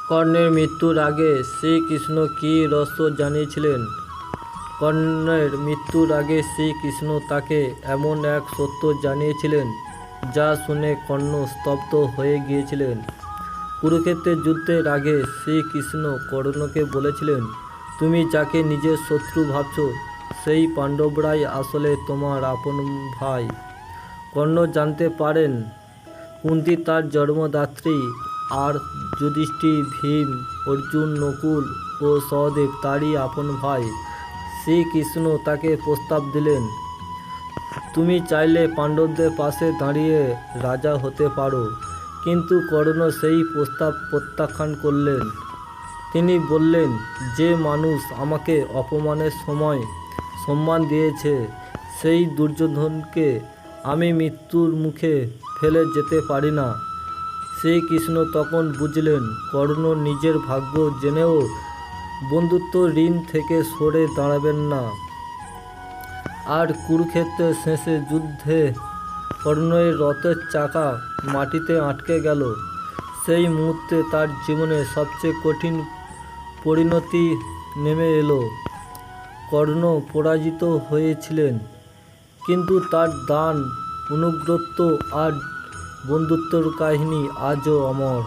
কর্ণের মৃত্যুর আগে শ্রীকৃষ্ণ কী রহস্য জানিয়েছিলেন? কর্ণের মৃত্যুর আগে শ্রীকৃষ্ণ তাকে এমন এক সত্য জানিয়েছিলেন যা শুনে কর্ণ স্তব্ধ হয়ে গিয়েছিলেন। কুরুক্ষেত্রের যুদ্ধের আগে শ্রীকৃষ্ণ কর্ণকে বলেছিলেন, তুমি যাকে নিজের শত্রু ভাবছ সেই পাণ্ডবরাই আসলে তোমার আপন ভাই। কর্ণ জানতে পারেন কুন্তী তার জন্মদাত্রী, আর যুধিষ্ঠির, ভীম, অর্জুন, নকুল ও সহদেব তারই আপন ভাই। শ্রীকৃষ্ণ তাকে প্রস্তাব দিলেন, তুমি চাইলে পাণ্ডবদের পাশে দাঁড়িয়ে রাজা হতে পারো। কিন্তু কর্ণ সেই প্রস্তাব প্রত্যাখ্যান করলেন। তিনি বললেন, যে মানুষ আমাকে অপমানের সময় সম্মান দিয়েছে সেই দুর্যোধনকে আমি মৃত্যুর মুখে ফেলে যেতে পারি না। শ্রীকৃষ্ণ তখন বুঝলেন কর্ণ নিজের ভাগ্য জেনেও বন্ধুত্ব ঋণ থেকে সরে দাঁড়াবেন না। আর কুরুক্ষেত্রের শেষে যুদ্ধে কর্ণের রথের চাকা মাটিতে আটকে গেল। সেই মুহূর্তে তার জীবনের সবচেয়ে কঠিন পরিণতি নেমে এলো। কর্ণ পরাজিত হয়েছিলেন, কিন্তু তার দান, অনুগ্রহ আর বন্ধুত্বের কাহিনী আজও অমর।